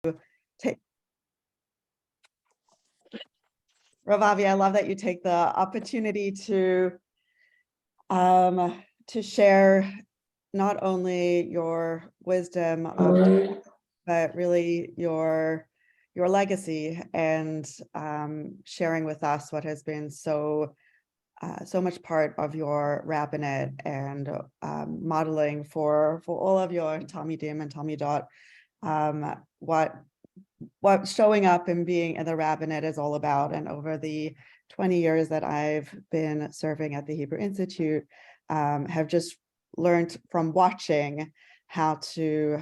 take, Rabbi, I love that you take the opportunity to share not only your wisdom but really your legacy and sharing with us what has been so much part of your rabbinate and modeling for all of your Talmidim and Talmidot, what showing up and being in the rabbinate is all about. And over the 20 years that I've been serving at the Hebrew Institute, have just learned from watching how to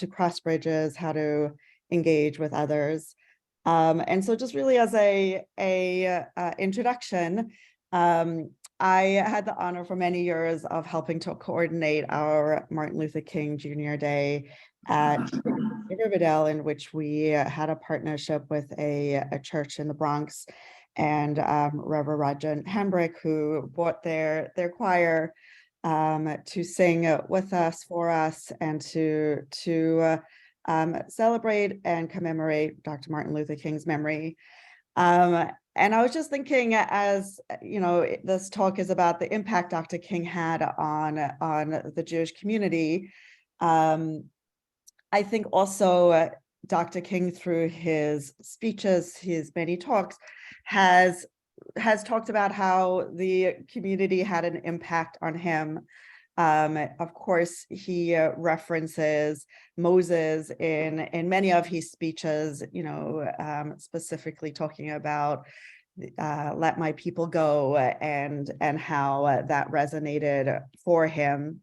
cross bridges, how to engage with others. And so just really as a introduction, I had the honor for many years of helping to coordinate our Martin Luther King Jr. Day at Riverdale, in which we had a partnership with a church in the Bronx, and Reverend Rajan Hambrick, who brought their choir to sing with us, for us, and to celebrate and commemorate Dr. Martin Luther King's memory. And I was just thinking, as you know, this talk is about the impact Dr. King had on the Jewish community. I think also Dr. King, through his speeches, his many talks, has talked about how the community had an impact on him. Of course, he references Moses in many of his speeches, you know, specifically talking about let my people go, and how that resonated for him.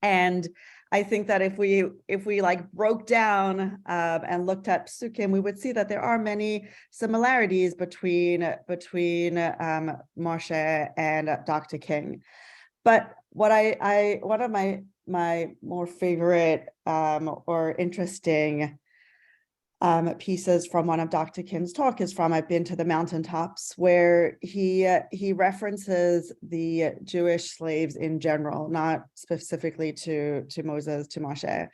And I think that if we like broke down and looked at Psukim, we would see that there are many similarities between Moshe and Dr. King. But what one of my more favorite or interesting pieces from one of Dr. King's talk is from I've Been to the Mountaintops, where he references the Jewish slaves in general, not specifically to Moses, to Moshe.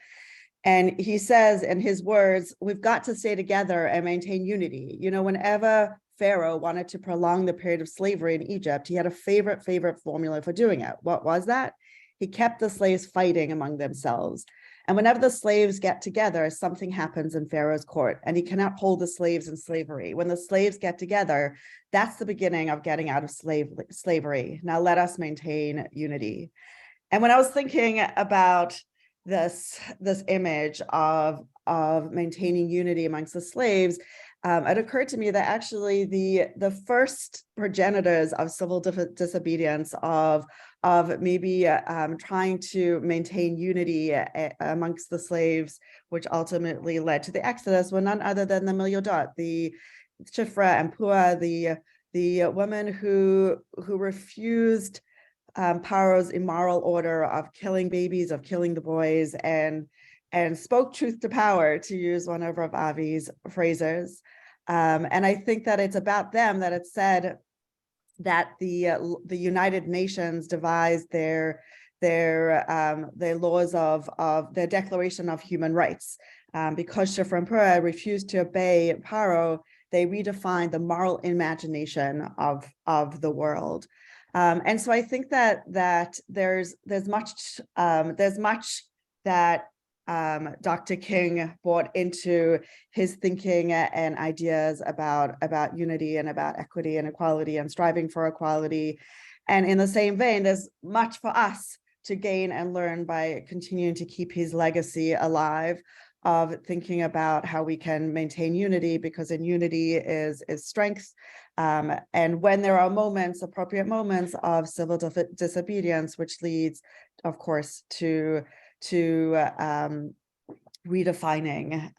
And he says, in his words, we've got to stay together and maintain unity. You know, whenever Pharaoh wanted to prolong the period of slavery in Egypt, he had a favorite formula for doing it. What was that? He kept the slaves fighting among themselves. And whenever the slaves get together, something happens in Pharaoh's court, and he cannot hold the slaves in slavery. When the slaves get together, that's the beginning of getting out of slavery. Now let us maintain unity. And when I was thinking about this image of maintaining unity amongst the slaves, it occurred to me that actually the first progenitors of civil disobedience, of maybe trying to maintain unity amongst the slaves, which ultimately led to the Exodus, were none other than the Milyodot, the Shifra and Pua, the women who refused Paro's immoral order of killing babies, of killing the boys, and spoke truth to power, to use one of Rav Avi's phrases. And I think that it's about them that it's said that the United Nations devised their laws of their Declaration of Human Rights. Because Shifra and Pua refused to obey Paro, they redefined the moral imagination of the world. And so I think that there's much that Dr. King brought into his thinking and ideas about unity and about equity and equality and striving for equality. And in the same vein, there's much for us to gain and learn by continuing to keep his legacy alive, of thinking about how we can maintain unity, because in unity is strength. And when there are moments, appropriate moments of civil disobedience, which leads, of course, to redefining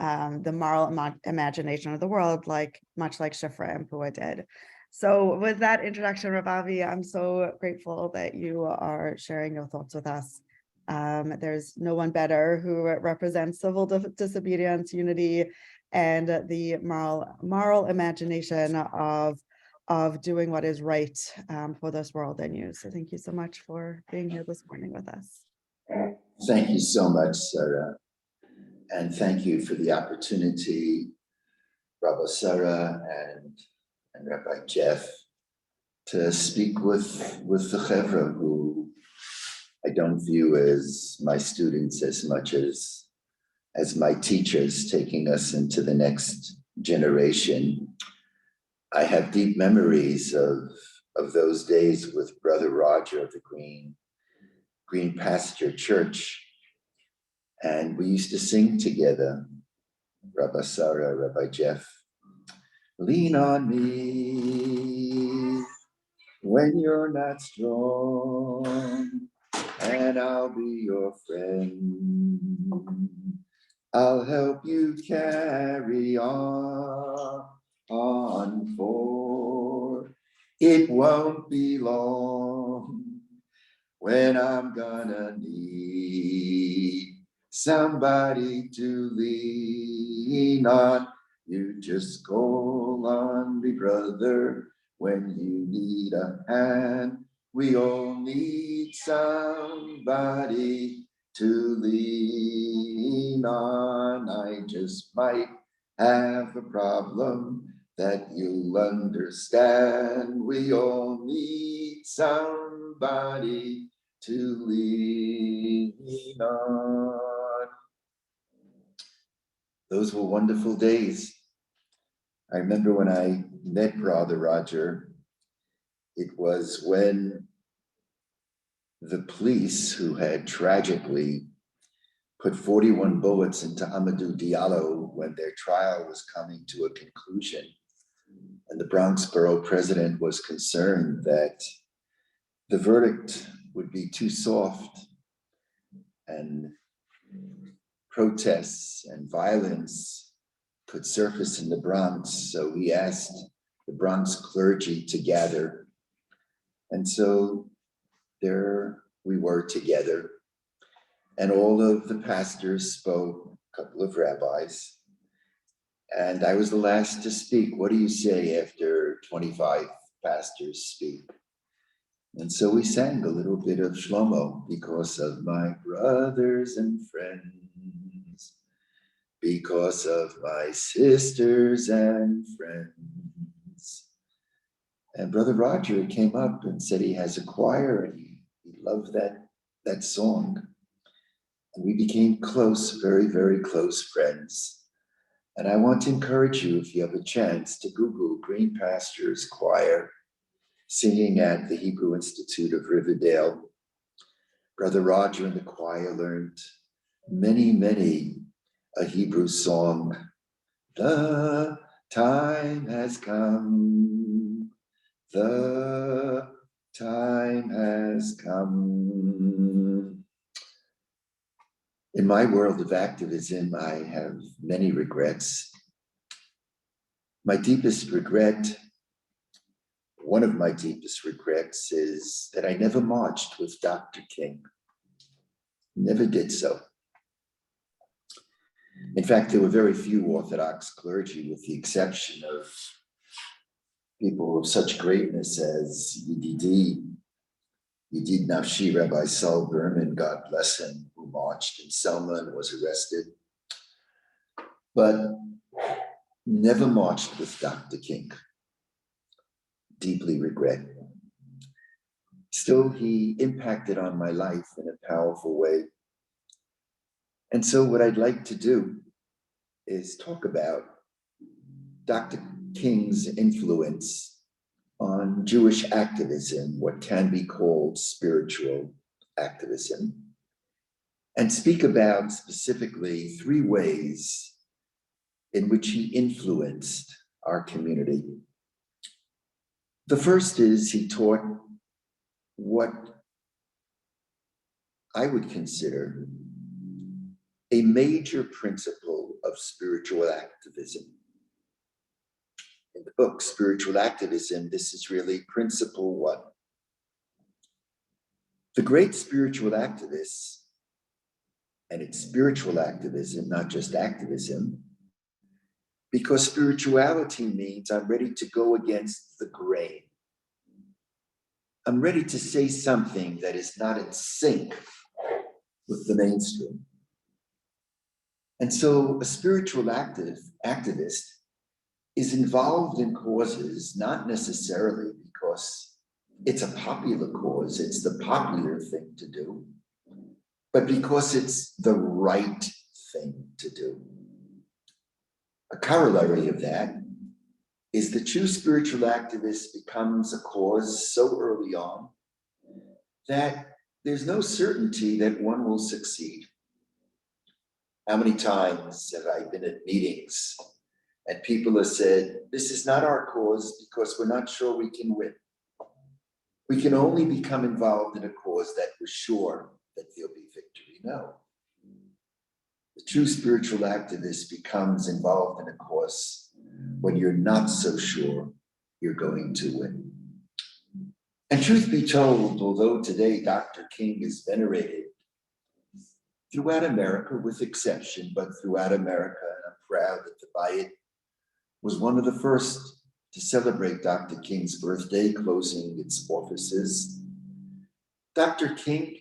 the moral imagination of the world, much like Shifra and Pua did. So with that introduction, Rabbi, I'm so grateful that you are sharing your thoughts with us. There's no one better who represents civil disobedience, unity, and the moral imagination of doing what is right for this world than you. So thank you so much for being here this morning with us. Thank you so much, Sarah. And thank you for the opportunity, Rabbi Sarah and Rabbi Jeff, to speak with the Chevra, who I don't view as my students as much as my teachers, taking us into the next generation. I have deep memories of those days with Brother Roger of the Green Pasture Church. And we used to sing together, Rabbi Sarah, Rabbi Jeff. Lean on me when you're not strong, and I'll be your friend. I'll help you carry on, for it won't be long when I'm gonna need somebody to lean on. You just call on me, brother, when you need a hand. We all need somebody to lean on. I just might have a problem that you'll understand. We all need somebody to lean on. Those were wonderful days. I remember when I met Brother Roger, it was when the police, who had tragically put 41 bullets into Amadou Diallo when their trial was coming to a conclusion, and the Bronx Borough president was concerned that the verdict would be too soft and protests and violence could surface in the Bronx. So he asked the Bronx clergy to gather. And so there we were together. And all of the pastors spoke, a couple of rabbis. And I was the last to speak. What do you say after 25 pastors speak? And so we sang a little bit of Shlomo, because of my brothers and friends, because of my sisters and friends. And Brother Roger came up and said he has a choir and he loved that song. And we became close, very, very close friends. And I want to encourage you, if you have a chance, to Google Green Pastures Choir, singing at the Hebrew Institute of Riverdale. Brother Roger and the choir learned many, many a Hebrew song. The time has come. The time has come. In my world of activism, I have many regrets. My deepest regret, one of my deepest regrets, is that I never marched with Dr. King. Never did so. In fact, there were very few Orthodox clergy, with the exception of people of such greatness as Yedid Nafshi, Rabbi Saul Berman, God bless him, who marched in Selma and was arrested, but never marched with Dr. King. Deeply regret. Still, he impacted on my life in a powerful way. And so what I'd like to do is talk about Dr. King's influence on Jewish activism, what can be called spiritual activism, and speak about specifically 3 ways in which he influenced our community. The first is he taught what I would consider a major principle of spiritual activism. In the book, Spiritual Activism, this is really principle 1. The great spiritual activists, and it's spiritual activism, not just activism, because spirituality means I'm ready to go against the grain. I'm ready to say something that is not in sync with the mainstream. And so a spiritual activist is involved in causes, not necessarily because it's a popular cause, it's the popular thing to do, but because it's the right thing to do. A corollary of that is the true spiritual activist becomes a cause so early on that there's no certainty that one will succeed. How many times have I been at meetings and people have said, this is not our cause because we're not sure we can win. We can only become involved in a cause that we're sure that there'll be victory. No. The true spiritual activist becomes involved in a cause when you're not so sure you're going to win. And truth be told, although today Dr. King is venerated throughout America with exception, but throughout America, and I'm proud that the Bayit was one of the first to celebrate Dr. King's birthday, closing its offices. Dr. King,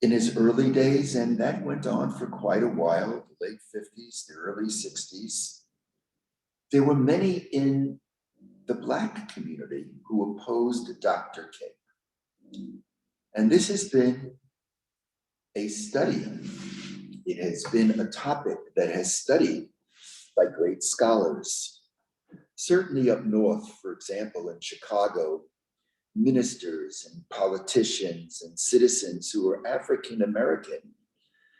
in his early days, and that went on for quite a while, the late 50s, the early 60s, there were many in the Black community who opposed Dr. King. And this has been a study. It has been a topic that has studied by great scholars. Certainly up north, for example, in Chicago, ministers and politicians and citizens who were African American,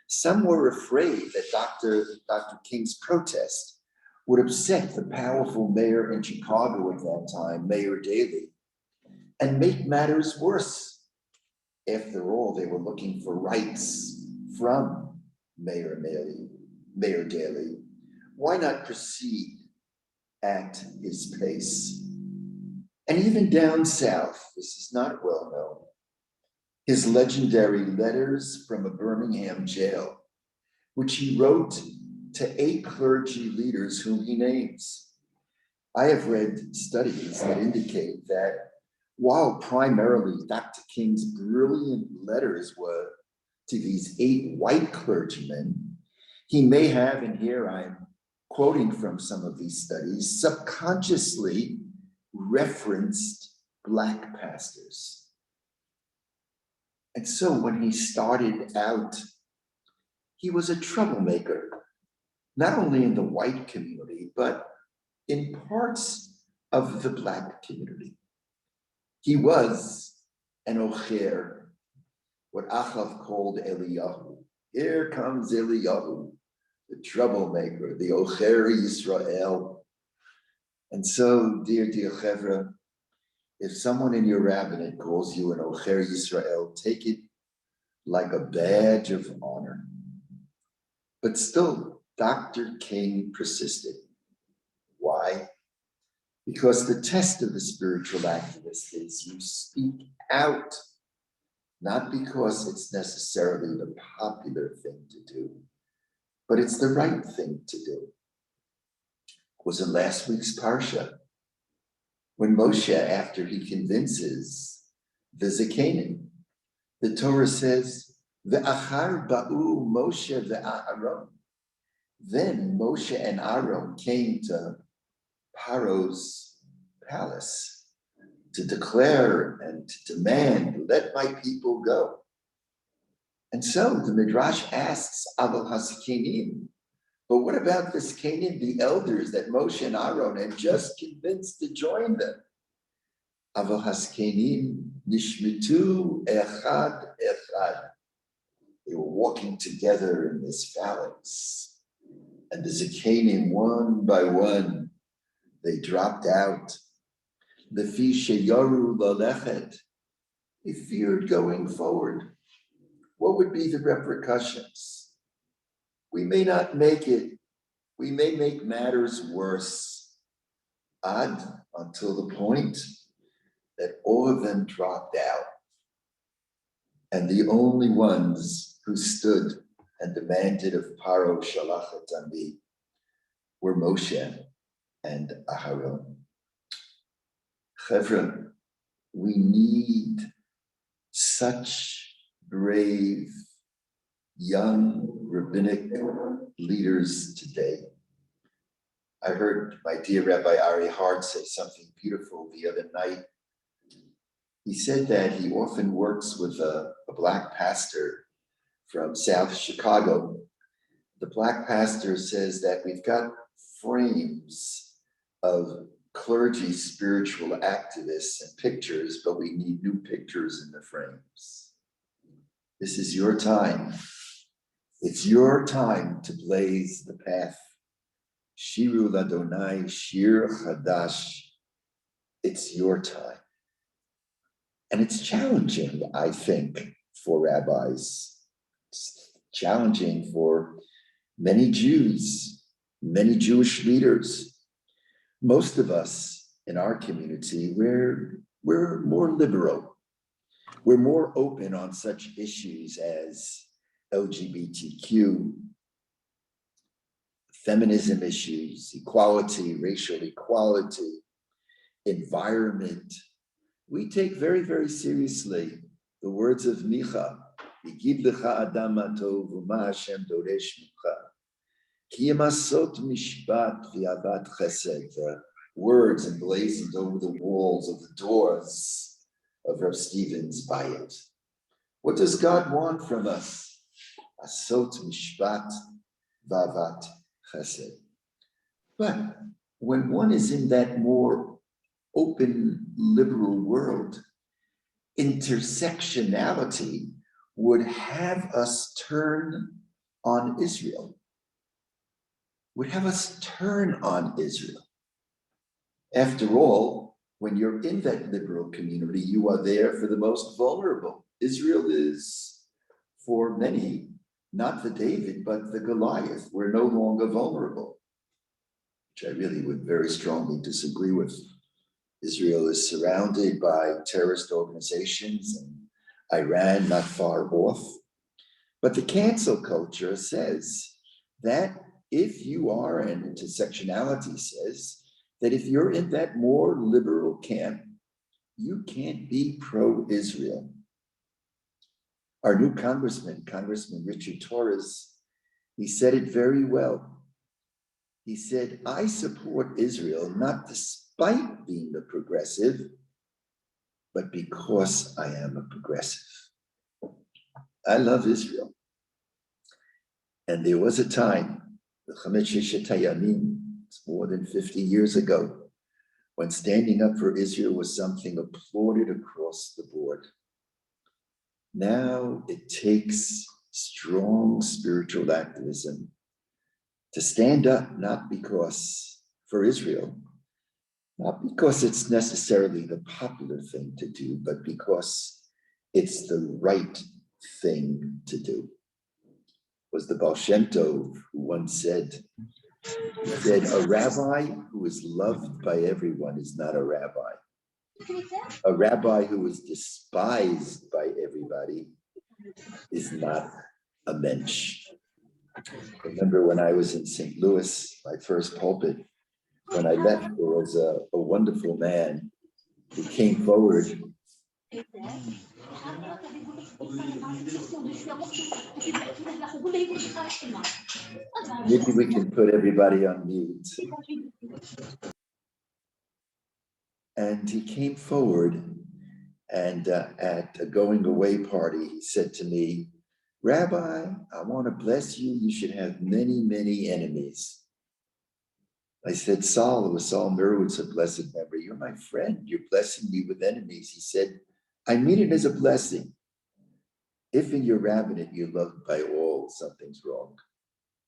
some were afraid that Dr. King's protest would upset the powerful mayor in Chicago at that time, Mayor Daley, and make matters worse. After all, they were looking for rights from Mayor Daley. Why not proceed at his pace? And even down south, this is not well known, his legendary letters from a Birmingham jail, which he wrote to 8 clergy leaders whom he names. I have read studies that indicate that while primarily Dr. King's brilliant letters were to these 8 white clergymen, he may have, and here I'm quoting from some of these studies, subconsciously referenced Black pastors. And so when he started out, he was a troublemaker, not only in the white community, but in parts of the Black community. He was an ocher, what Achav called Eliyahu. Here comes Eliyahu, the troublemaker, the ocher Yisrael. And so, dear Chevra, if someone in your rabbinate calls you an ocher Yisrael, take it like a badge of honor. But still, Dr. King persisted. Why? Because the test of the spiritual activist is you speak out, not because it's necessarily the popular thing to do, but it's the right thing to do. Was in last week's Parsha, when Moshe, after he convinces the Zakanim, the Torah says, "Ve'achar ba'u Moshe ve'Aaron." Then Moshe and Aaron came to Paro's palace to declare and to demand, let my people go. And so the Midrash asks, Aval Haskanim, but what about the Zakanim, the elders that Moshe and Aaron had just convinced to join them? Aval Haskanim nishmitu echad echad. They were walking together in this phalanx, and the Zakanim, one by one, they dropped out. Lefi sheyaru lalechet. They feared going forward. What would be the repercussions? We may not make it. We may make matters worse. Until the point that all of them dropped out. And the only ones who stood and demanded of Paro Shalachet Ami were Moshe and Aharon. Chevra, we need such brave, young rabbinic leaders today. I heard my dear Rabbi Ari Hart say something beautiful the other night. He said that he often works with a Black pastor from South Chicago. The Black pastor says that we've got frames of clergy, spiritual activists and pictures, but we need new pictures in the frames. This is your time. It's your time to blaze the path. Shiru Ladonai, Shir Chadash. It's your time. And it's challenging, I think, for rabbis. It's challenging for many Jews, many Jewish leaders. Most of us in our community, we're more liberal. We're more open on such issues as LGBTQ, feminism issues, equality, racial equality, environment. We take very, very seriously the words of Micha, "Yigid lecha adam hatov u'ma Hashem doresh mincha, ki yamasot mishpat v'avat chesed," the words emblazoned over the walls of the doors of Rav Stephen's bayit. What does God want from us? Asot mishpat v'avat chesed. But when one is in that more open, liberal world, intersectionality would have us turn on Israel, would have us turn on Israel. After all, when you're in that liberal community, you are there for the most vulnerable. Israel is, for many, not the David, but the Goliath. We're no longer vulnerable, which I really would very strongly disagree with. Israel is surrounded by terrorist organizations and Iran not far off. But the cancel culture says that if you are, and intersectionality says, that if you're in that more liberal camp, you can't be pro-Israel. Our new Congressman Richard Torres, he said it very well. He said, "I support Israel not despite being a progressive, but because I am a progressive." I love Israel. And there was a time, the Chamet Shishat Hayamim, it's more than 50 years ago, when standing up for Israel was something applauded across the board. Now it takes strong spiritual activism to stand up, not because for Israel, not because it's necessarily the popular thing to do, but because it's the right thing to do. It was the Baal Shem Tov who once said, "A rabbi who is loved by everyone is not a rabbi. A rabbi who is despised by everybody is not a mensch." Remember when I was in St. Louis, my first pulpit, when I left, there was a wonderful man who came forward. Maybe we can put everybody on mute. And he came forward, and at a going away party, he said to me, "Rabbi, I want to bless you. You should have many, many enemies." I said, "Saul," it was Saul Mirowitz, a blessed memory, "you're my friend. You're blessing me with enemies." He said, "I mean it as a blessing. If in your rabbinate you're loved by all, something's wrong.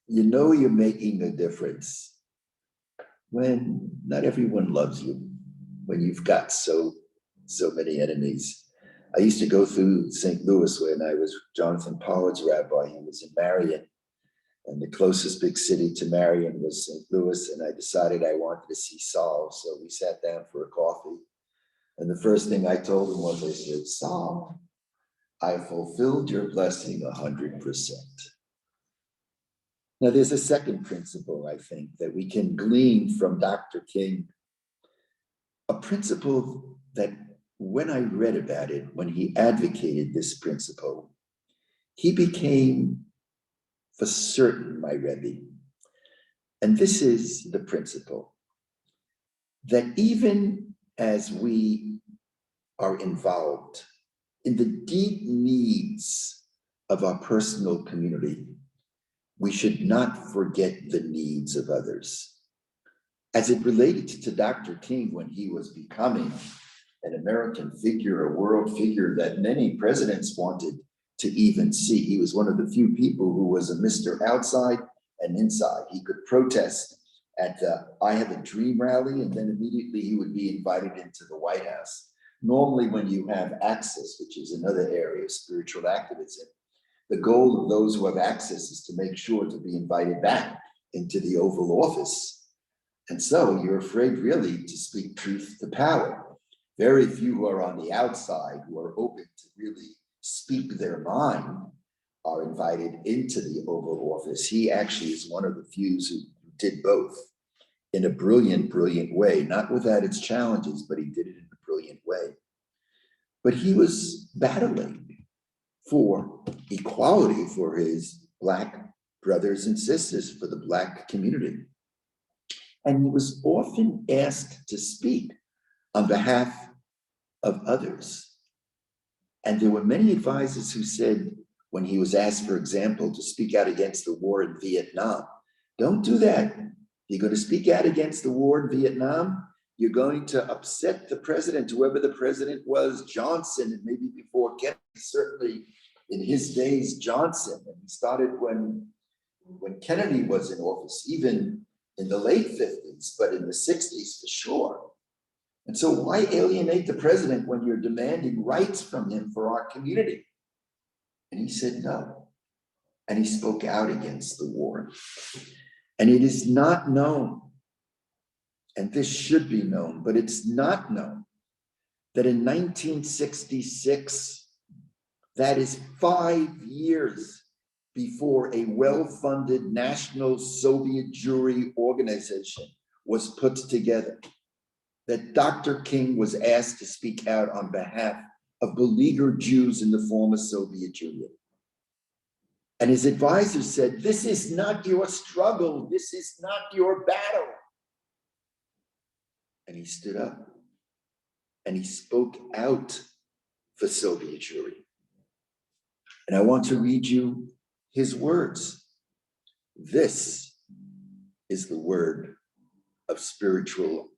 You know you're making a difference when not everyone loves you, when you've got so many enemies." I used to go through St. Louis when I was Jonathan Pollard's rabbi. He was in Marion, and the closest big city to Marion was St. Louis, and I decided I wanted to see Saul, so we sat down for a coffee. And the first thing I told him was, I said, "Saul, I fulfilled your blessing 100%. Now, there's a second principle, I think, that we can glean from Dr. King, a principle that when I read about it, when he advocated this principle, he became for certain, my Rebbe. And this is the principle, that even as we are involved in the deep needs of our personal community, we should not forget the needs of others. As it related to Dr. King when he was becoming an American figure, a world figure that many presidents wanted to even see. He was one of the few people who was a Mr. Outside and Inside. He could protest at the I Have a Dream rally, and then immediately he would be invited into the White House. Normally, when you have access, which is another area of spiritual activism, the goal of those who have access is to make sure to be invited back into the Oval Office. And so you're afraid really to speak truth to power. Very few who are on the outside, who are open to really speak their mind, are invited into the Oval Office. He actually is one of the few who did both in a brilliant, brilliant way, not without its challenges, but he did it in a brilliant way. But he was battling for equality for his Black brothers and sisters, for the Black community. And he was often asked to speak on behalf of others. And there were many advisors who said, when he was asked, for example, to speak out against the war in Vietnam, don't do that. You're going to speak out against the war in Vietnam, you're going to upset the president, whoever the president was, Johnson, and maybe before Kennedy, certainly in his days, Johnson. And he started when Kennedy was in office, even in the late 50s, but in the 60s for sure. And so why alienate the president when you're demanding rights from him for our community? And he said no. And he spoke out against the war. And it is not known, and this should be known, but it's not known, that in 1966, that is 5 years before a well-funded national Soviet Jewry organization was put together, that Dr. King was asked to speak out on behalf of beleaguered Jews in the former Soviet Union. And his advisor said, this is not your struggle. This is not your battle. And he stood up and he spoke out for Soviet Jewry. And I want to read you his words. This is the word of a spiritual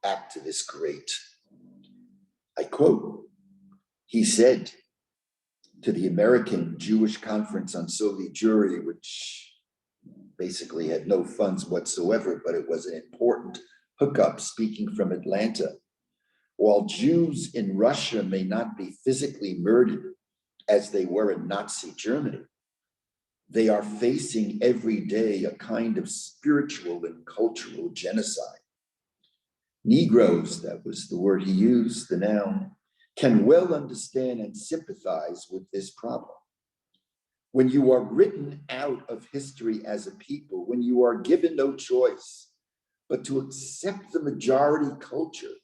activist great. I quote, he said to the American Jewish Conference on Soviet Jewry, which basically had no funds whatsoever, but it was an important hookup, speaking from Atlanta. While Jews in Russia may not be physically murdered as they were in Nazi Germany, they are facing every day a kind of spiritual and cultural genocide. Negroes, that was the word he used, the noun, can well understand and sympathize with this problem. When you are written out of history as a people, when you are given no choice but to accept the majority culture,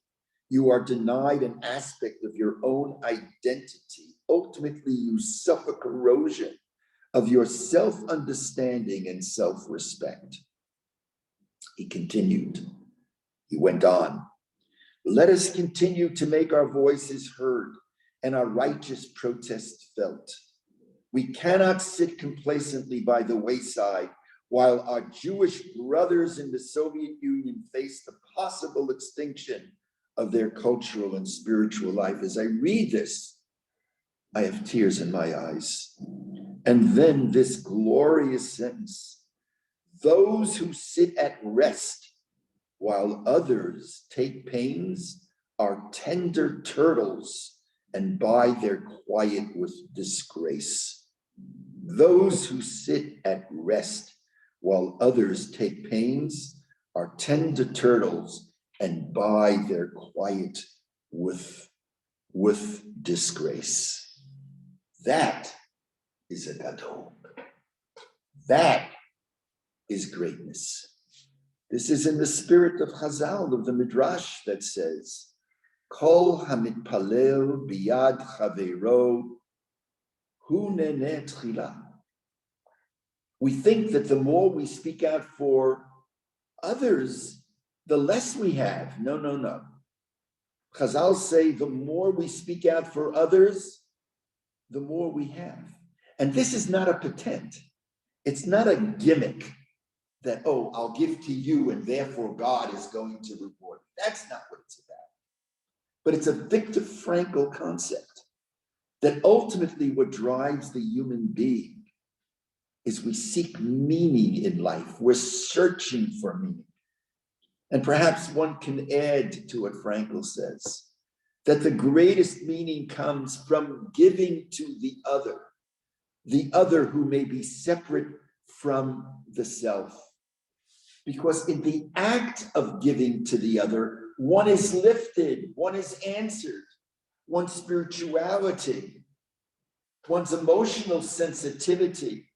you are denied an aspect of your own identity. Ultimately, you suffer corrosion of your self-understanding and self-respect. He continued, he went on, let us continue to make our voices heard and our righteous protests felt. We cannot sit complacently by the wayside while our Jewish brothers in the Soviet Union face the possible extinction of their cultural and spiritual life. As I read this, I have tears in my eyes. And then this glorious sentence, those who sit at rest while others take pains are tender turtles and buy their quiet with disgrace. Those who sit at rest while others take pains are tender turtles and buy their quiet with disgrace. That is a gadol. That is greatness. This is in the spirit of Chazal, of the Midrash, that says, Kol hamitpalel biyad chaveiro hu neneh tchila. We think that the more we speak out for others, the less we have. No, no, no. Chazal say the more we speak out for others, the more we have. And this is not a patent. It's not a gimmick that, oh, I'll give to you and therefore God is going to reward me. That's not what it's about. But it's a Viktor Frankl concept that ultimately what drives the human being is we seek meaning in life. We're searching for meaning. And perhaps one can add to what Frankl says, that the greatest meaning comes from giving to the other who may be separate from the self. Because in the act of giving to the other, one is lifted, one is answered, one's spirituality, one's emotional sensitivity,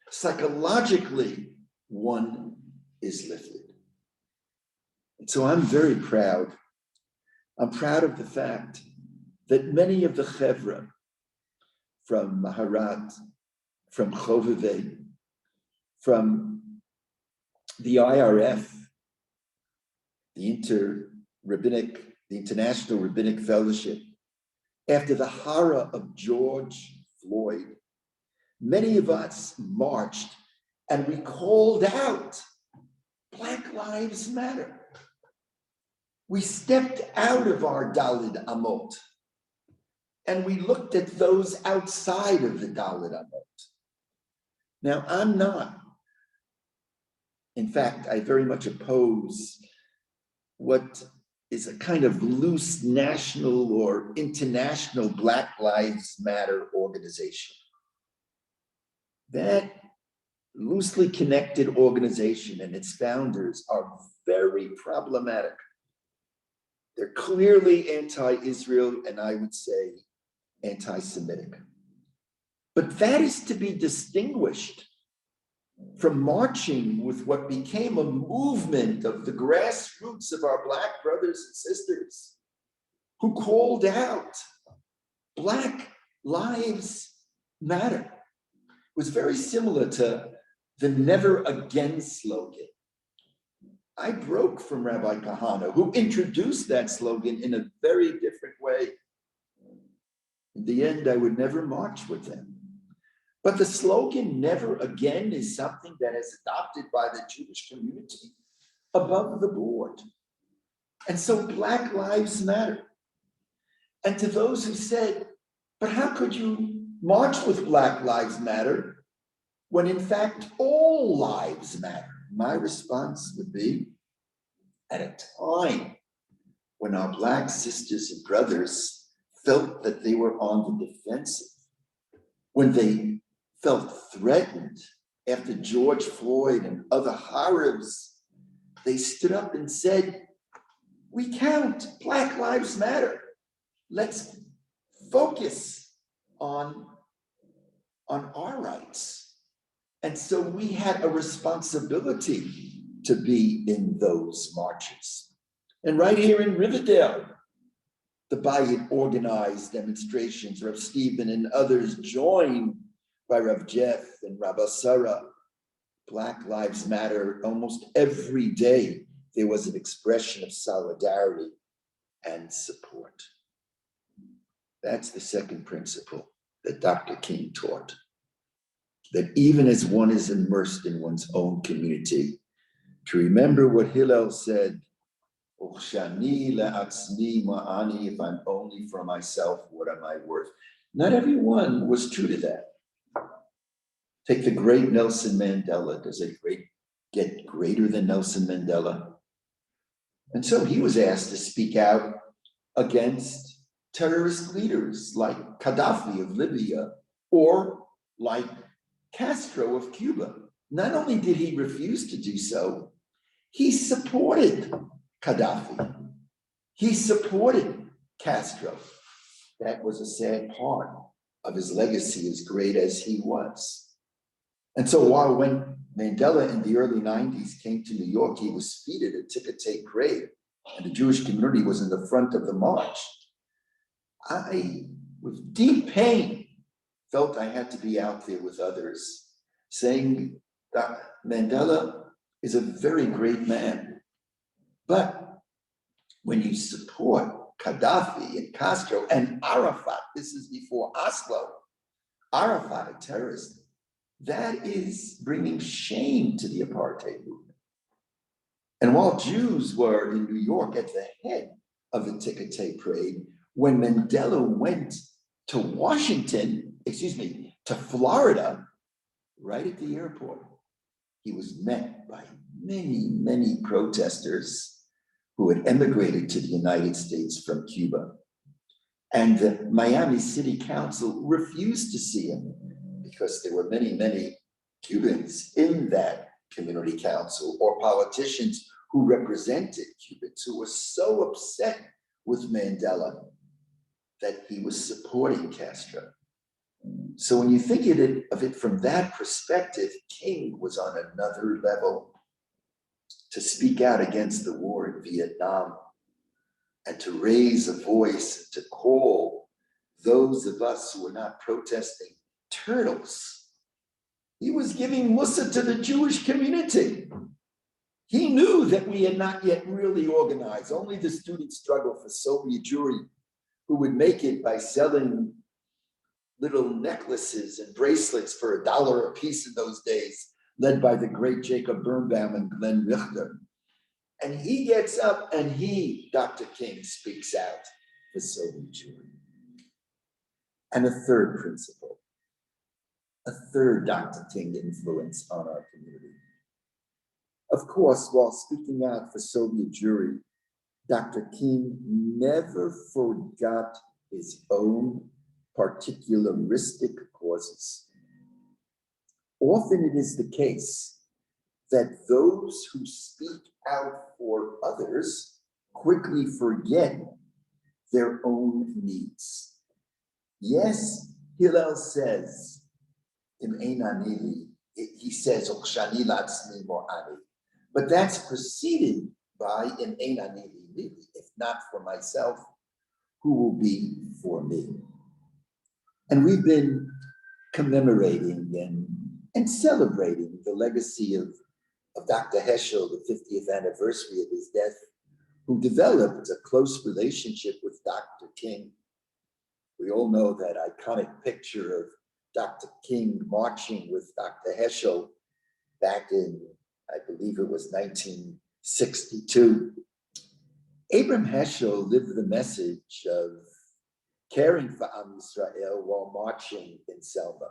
psychologically, one is lifted. And so I'm very proud. I'm proud of the fact that many of the chevra from Maharat, from Chovevei, from the IRF, the International Rabbinic Fellowship, after the horror of George Floyd, many of us marched and we called out, Black Lives Matter. We stepped out of our Daled Amot and we looked at those outside of the Daled Amot. Now, I'm not. In fact, I very much oppose what is a kind of loose national or international Black Lives Matter organization. That loosely connected organization and its founders are very problematic. They're clearly anti-Israel and I would say anti-Semitic. But that is to be distinguished from marching with what became a movement of the grassroots of our Black brothers and sisters who called out, Black Lives Matter. It was very similar to the Never Again slogan. I broke from Rabbi Kahana, who introduced that slogan in a very different way. In the end, I would never march with them. But the slogan, Never Again, is something that is adopted by the Jewish community above the board. And so Black Lives Matter. And to those who said, but how could you march with Black Lives Matter when in fact all lives matter? My response would be, at a time when our Black sisters and brothers felt that they were on the defensive, when they felt threatened after George Floyd and other horrors, they stood up and said, we count, Black Lives Matter. Let's focus on our rights. And so we had a responsibility to be in those marches. And right here in Riverdale, the Bayit organized demonstrations. Rav Stephen and others joined by Rav Jeff and Rabbi Sarah. Black Lives Matter. Almost every day, there was an expression of solidarity and support. That's the second principle that Dr. King taught. That even as one is immersed in one's own community, to remember what Hillel said, Uchshani le'atzmi ma'ani, if I'm only for myself, what am I worth? Not everyone was true to that. Take the great Nelson Mandela. Does it get greater than Nelson Mandela? And so he was asked to speak out against terrorist leaders like Gaddafi of Libya or like Castro of Cuba. Not only did he refuse to do so, he supported Gaddafi. He supported Castro. That was a sad part of his legacy, as great as he was. And so when Mandela in the early 90s came to New York, he was seated at ticker tape parade, and the Jewish community was in the front of the march. I, with deep pain, felt I had to be out there with others saying that Mandela is a very great man. But when you support Gaddafi and Castro and Arafat, this is before Oslo, Arafat, a terrorist, that is bringing shame to the apartheid movement. And while Jews were in New York at the head of the ticker tape parade, when Mandela went to to Florida, right at the airport, he was met by many, many protesters who had emigrated to the United States from Cuba. And the Miami City Council refused to see him because there were many, many Cubans in that community council or politicians who represented Cubans who were so upset with Mandela that he was supporting Castro. So when you think of it from that perspective, King was on another level. To speak out against the war in Vietnam and to raise a voice, to call those of us who were not protesting turtles. He was giving Musa to the Jewish community. He knew that we had not yet really organized. Only the student struggle for Soviet Jewry, who would make it by selling little necklaces and bracelets for $1 a piece in those days, led by the great Jacob Birnbaum and Glenn Richter. And he gets up and Dr. King, speaks out for Soviet Jewry. And a third principle, a third Dr. King influence on our community. Of course, while speaking out for Soviet Jewry, Dr. King never forgot his own particularistic causes. Often it is the case that those who speak out for others quickly forget their own needs. Yes, Hillel says, he says, but that's preceded by if not for myself, who will be for me? And we've been commemorating and celebrating the legacy of Dr. Heschel, the 50th anniversary of his death, who developed a close relationship with Dr. King. We all know that iconic picture of Dr. King marching with Dr. Heschel back in, I believe it was 1962. Abram Heschel lived the message of caring for Am Yisrael while marching in Selma.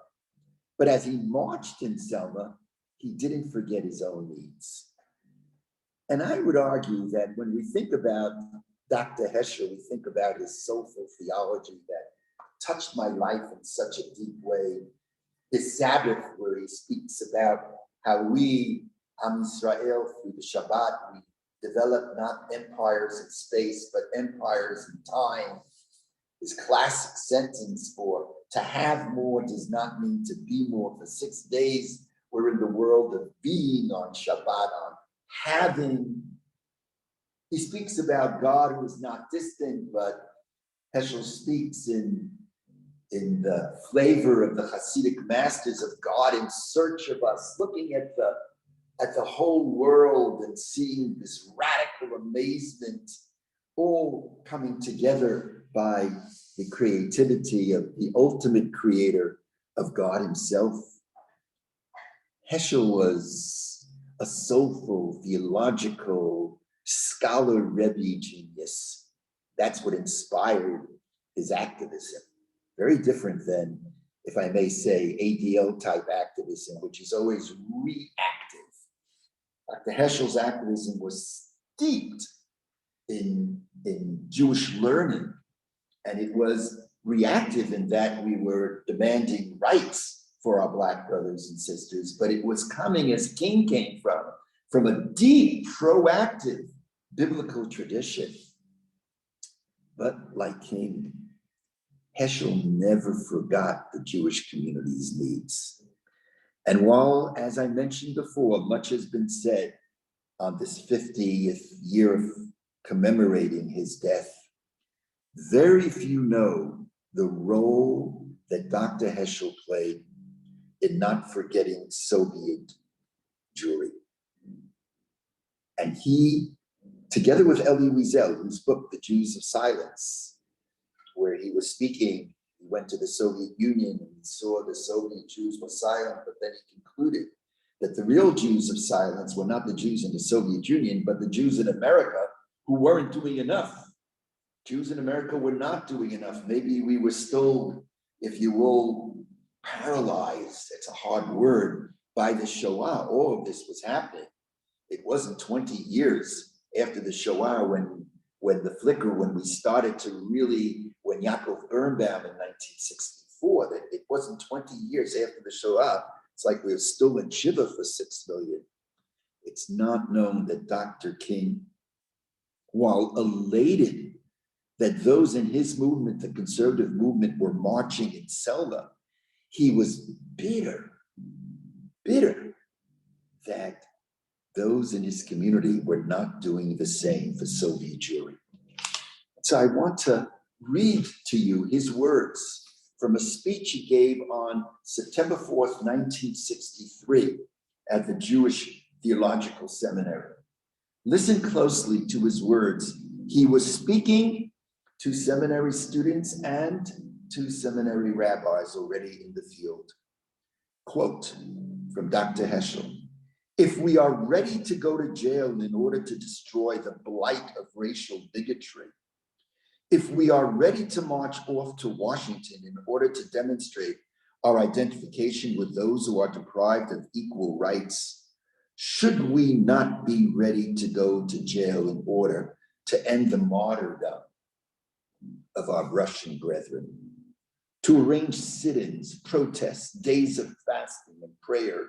But as he marched in Selma, he didn't forget his own needs. And I would argue that when we think about Dr. Heschel, we think about his soulful theology that touched my life in such a deep way. His Sabbath, where he speaks about how we, Am Yisrael, through the Shabbat, we develop not empires in space, but empires in time. His classic sentence for to have more does not mean to be more. For 6 days, we're in the world of being on Shabbat, on having. He speaks about God who is not distant, but Heschel speaks in the flavor of the Hasidic masters of God in search of us, looking at the whole world and seeing this radical amazement all coming together by the creativity of the ultimate creator of God himself. Heschel was a soulful, theological, scholar Rebbe genius. That's what inspired his activism. Very different than, if I may say, ADL type activism, which is always reactive. Dr. Heschel's activism was steeped in Jewish learning, and it was reactive in that we were demanding rights for our Black brothers and sisters, but it was coming, as King came from a deep, proactive biblical tradition. But like King, Heschel never forgot the Jewish community's needs. And while, as I mentioned before, much has been said on this 50th year of commemorating his death, very few know the role that Dr. Heschel played in not forgetting Soviet Jewry. And he, together with Elie Wiesel, whose book, The Jews of Silence, where he was speaking, he went to the Soviet Union and he saw the Soviet Jews were silent, but then he concluded that the real Jews of silence were not the Jews in the Soviet Union, but the Jews in America who weren't doing enough. Jews in America were not doing enough. Maybe we were still, if you will, paralyzed, it's a hard word, by the Shoah. All of this was happening. It wasn't 20 years after the Shoah when the flicker, when we started to really, when Yaakov Birnbaum in 1964, that it wasn't 20 years after the Shoah. It's like we were still in Shiva for 6 million. It's not known that Dr. King, while elated that those in his movement, the conservative movement, were marching in Selma, he was bitter that those in his community were not doing the same for Soviet Jewry. So I want to read to you his words from a speech he gave on September 4th, 1963 at the Jewish Theological Seminary. Listen closely to his words. He was speaking to seminary students and to seminary rabbis already in the field. Quote from Dr. Heschel: "If we are ready to go to jail in order to destroy the blight of racial bigotry, if we are ready to march off to Washington in order to demonstrate our identification with those who are deprived of equal rights, should we not be ready to go to jail in order to end the martyrdom of our Russian brethren, to arrange sit-ins, protests, days of fasting and prayer,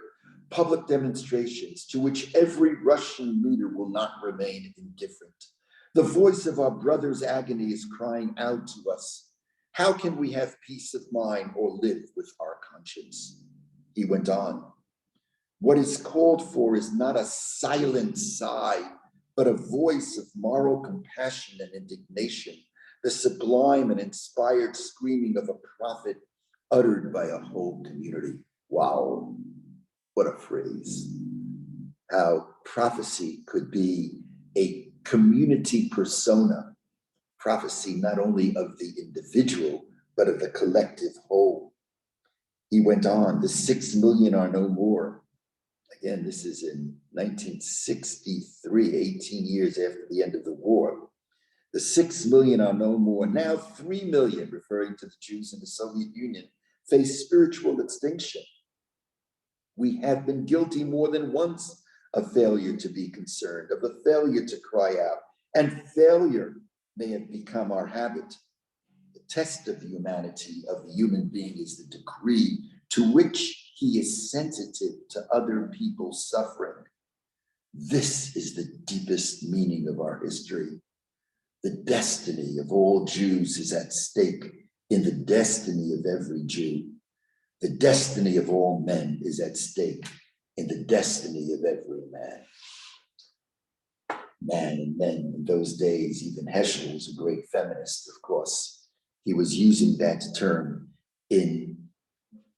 public demonstrations to which every Russian leader will not remain indifferent? The voice of our brother's agony is crying out to us. How can we have peace of mind or live with our conscience?" He went on. "What is called for is not a silent sigh, but a voice of moral compassion and indignation, the sublime and inspired screaming of a prophet uttered by a whole community." Wow, what a phrase. How prophecy could be a community persona, prophecy not only of the individual, but of the collective whole. He went on, "The 6 million are no more." Again, this is in 1963, 18 years after the end of the war. "The 6 million are no more. Now 3 million, referring to the Jews in the Soviet Union, face spiritual extinction. We have been guilty more than once of failure to be concerned, of the failure to cry out, and failure may have become our habit. The test of the humanity of the human being is the degree to which he is sensitive to other people's suffering. This is the deepest meaning of our history. The destiny of all Jews is at stake in the destiny of every Jew. The destiny of all men is at stake in the destiny of every man." Man and men in those days, even Heschel was a great feminist, of course. He was using that term in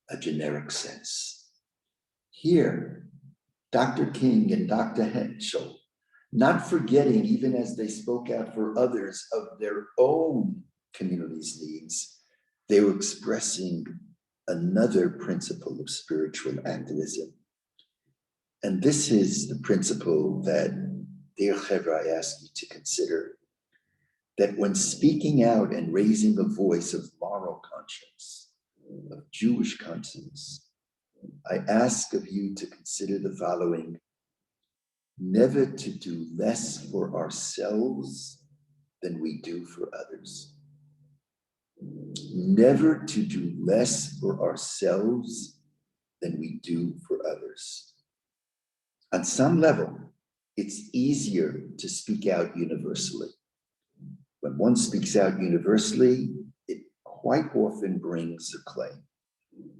a generic sense. Here, Dr. King and Dr. Heschel, not forgetting, even as they spoke out for others of their own community's needs, they were expressing another principle of spiritual activism. And this is the principle that, dear Chevra, I ask you to consider, that when speaking out and raising a voice of moral conscience, of Jewish conscience, I ask of you to consider the following: never to do less for ourselves than we do for others. Never to do less for ourselves than we do for others. On some level, it's easier to speak out universally. When one speaks out universally, it quite often brings acclaim.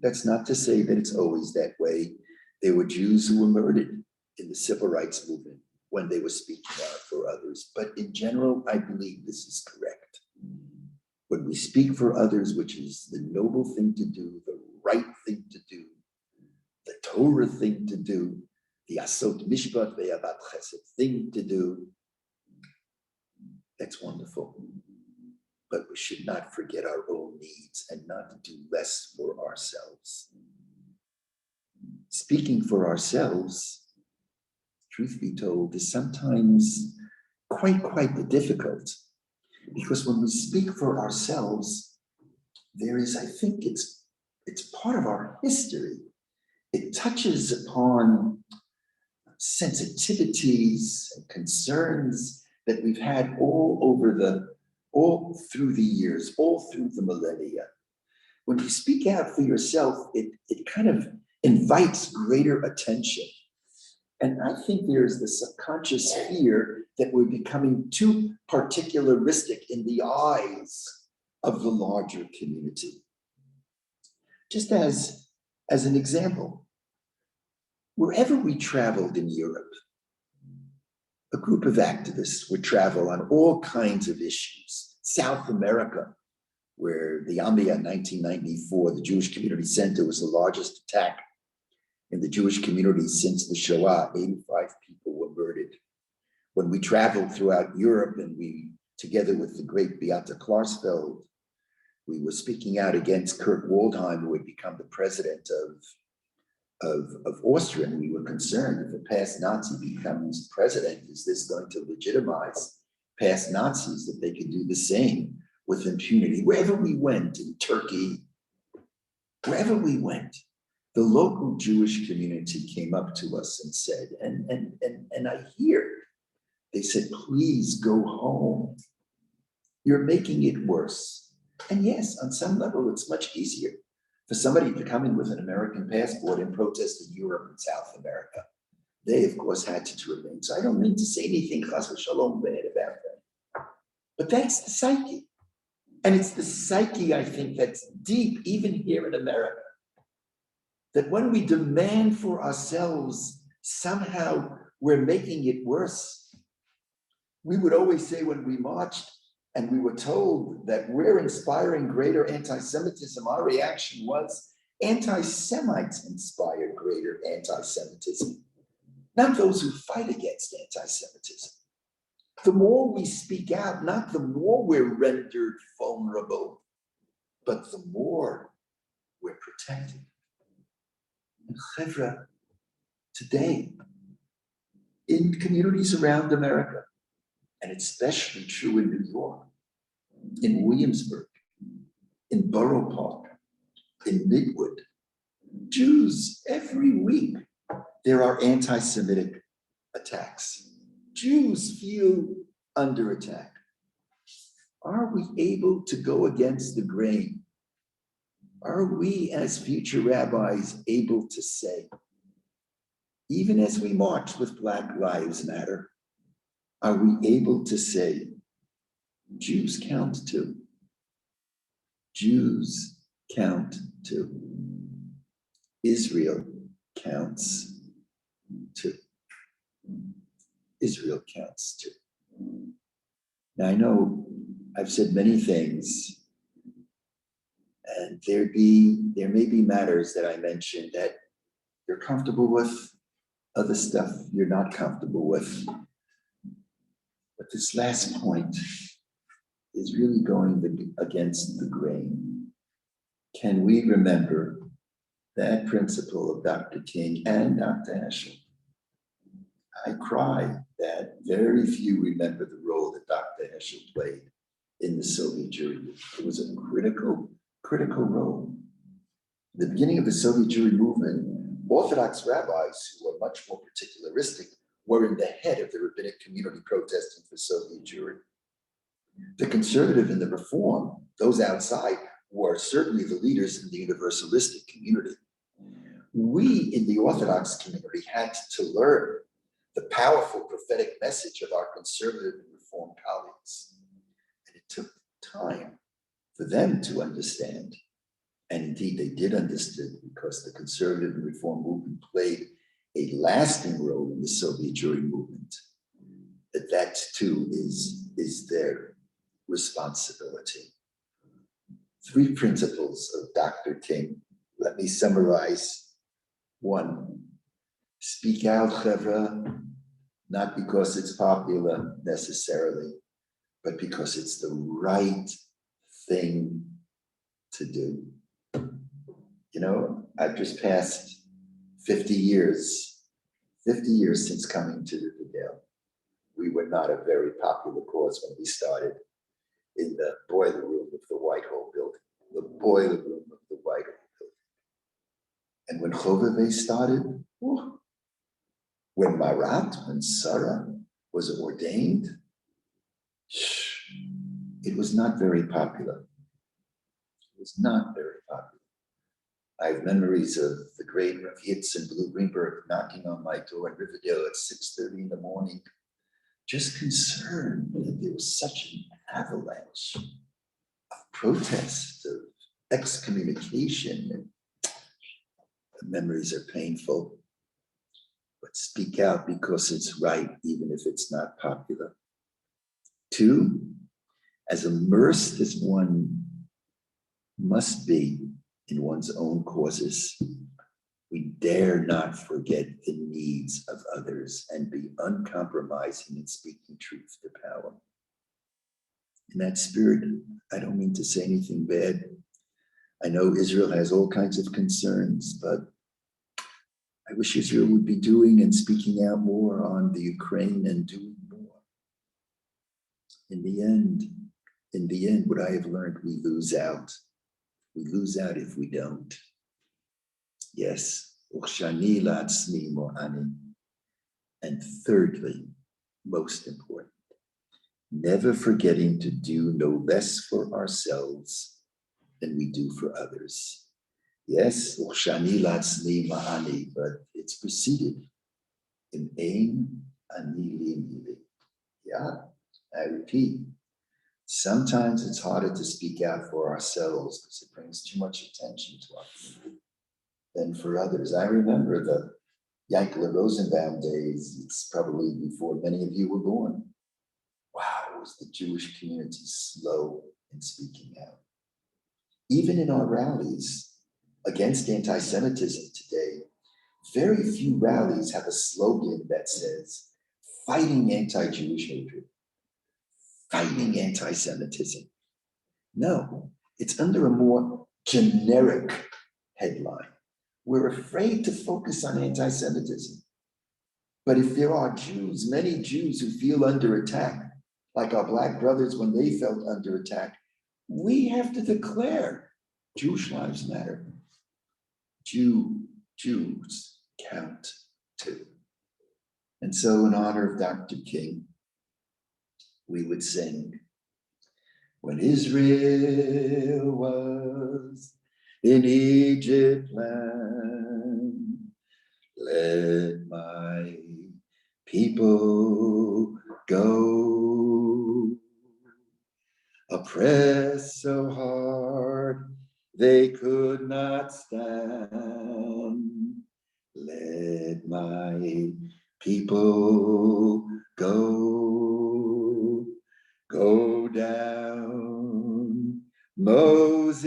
That's not to say that it's always that way. There were Jews who were murdered in the civil rights movement when they were speaking out for others. But in general, I believe this is correct. When we speak for others, which is the noble thing to do, the right thing to do, Torah thing to do, the Asot Mishpat Ve'avat Chesed thing to do. That's wonderful. But we should not forget our own needs and not do less for ourselves. Speaking for ourselves, truth be told, is sometimes quite difficult. Because when we speak for ourselves, there is, I think it's part of our history. It touches upon sensitivities and concerns that we've had all through the years, all through the millennia. When you speak out for yourself, it kind of invites greater attention. And I think there's the subconscious fear that we're becoming too particularistic in the eyes of the larger community. Just as an example, wherever we traveled in Europe, a group of activists would travel on all kinds of issues. South America, where the Amia in 1994, the Jewish Community Center, was the largest attack in the Jewish community since the Shoah. 85 people were murdered. When we traveled throughout Europe and we, together with the great Beata Klarsfeld, we were speaking out against Kurt Waldheim, who had become the president of Austria, and we were concerned if a past Nazi becomes president, is this going to legitimize past Nazis that they could do the same with impunity? Wherever we went, in Turkey, wherever we went, the local Jewish community came up to us and said, and I hear, they said, please go home. You're making it worse. And yes, on some level, it's much easier for somebody to come in with an American passport and protest in Europe and South America. They, of course, had to remain. So I don't mean to say anything chas v'shalom bad about them. But that's the psyche. And it's the psyche, I think, that's deep, even here in America. That when we demand for ourselves, somehow we're making it worse. We would always say when we marched and we were told that we're inspiring greater anti-Semitism, our reaction was anti-Semites inspired greater anti-Semitism, not those who fight against anti-Semitism. The more we speak out, not the more we're rendered vulnerable, but the more we're protected. And Chevra, today, in communities around America, and it's especially true in New York, in Williamsburg, in Borough Park, in Midwood, Jews, every week, there are anti-Semitic attacks. Jews feel under attack. Are we able to go against the grain? Are we as future rabbis able to say, even as we march with Black Lives Matter, are we able to say, Jews count too? Jews count too. Israel counts too. Israel counts too. Now I know I've said many things, and there may be matters that I mentioned that you're comfortable with, other stuff you're not comfortable with. But this last point is really going against the grain. Can we remember that principle of Dr. King and Dr. Heschel? I cry that very few remember the role that Dr. Heschel played in the Soviet Jewry. It was a critical role. At the beginning of the Soviet Jewry movement, Orthodox rabbis who were much more particularistic were in the head of the rabbinic community protesting for Soviet Jewry. The conservative and the reform, those outside, were certainly the leaders in the universalistic community. We in the Orthodox community had to learn the powerful prophetic message of our conservative and reform colleagues. And it took time for them to understand. And indeed, they did understand, because the conservative and reform movement played a lasting role in the Soviet Jewry movement. That too is their responsibility. 3 principles of Dr. King. Let me summarize One, speak out, chevra, not because it's popular necessarily, but because it's the right thing to do. You know, I've just passed 50 years since coming to Riverdale. We were not a very popular cause when we started in the boiler room of the Whitehall building, the boiler room of the Whitehall building. And when Chovevei started, when Marat and Sarah was ordained, it was not very popular. It was not very popular. I have memories of the great Rav Yitzhak Blue Greenberg knocking on my door in Riverdale at 6:30 in the morning, just concerned that there was such an avalanche of protest, of excommunication. And the memories are painful, but speak out because it's right, even if it's not popular. Two, as immersed as one must be in one's own causes, we dare not forget the needs of others and be uncompromising in speaking truth to power. In that spirit, I don't mean to say anything bad. I know Israel has all kinds of concerns, but I wish Israel would be doing and speaking out more on the Ukraine and doing more. In the end, what I have learned, we lose out. We lose out if we don't. Yes. And thirdly, most important, never forgetting to do no less for ourselves than we do for others. Yes, but it's preceded in aim ani li. Yeah, I repeat. Sometimes it's harder to speak out for ourselves because it brings too much attention to our community than for others. I remember the Yankel Rosenbaum days. It's probably before many of you were born. Wow, was the Jewish community slow in speaking out. Even in our rallies against anti-Semitism today, very few rallies have a slogan that says, fighting anti-Jewish hatred, fighting anti-Semitism. No, it's under a more generic headline. We're afraid to focus on anti-Semitism. But if there are Jews, many Jews who feel under attack, like our Black brothers when they felt under attack, we have to declare Jewish lives matter. Jews count too. And so in honor of Dr. King, we would sing, when Israel was in Egypt land, let my people go. Oppressed so hard they could not stand. Let my people go. Go down, Moses,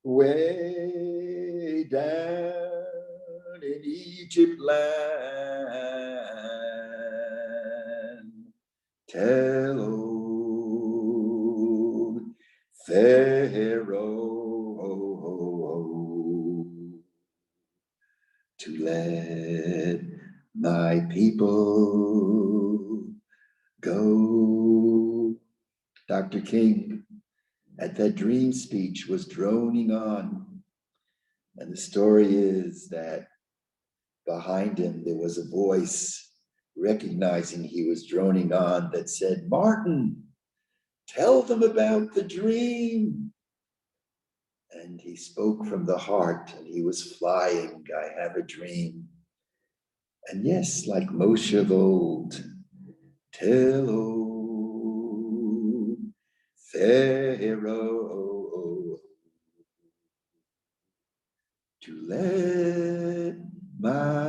way down in Egypt land. Tell old Pharaoh to let my people go. Dr. King, at that dream speech, was droning on. And the story is that behind him, there was a voice recognizing he was droning on that said, Martin, tell them about the dream. And he spoke from the heart and he was flying. I have a dream. And yes, like Moshe of old, tell old Pharaoh to let my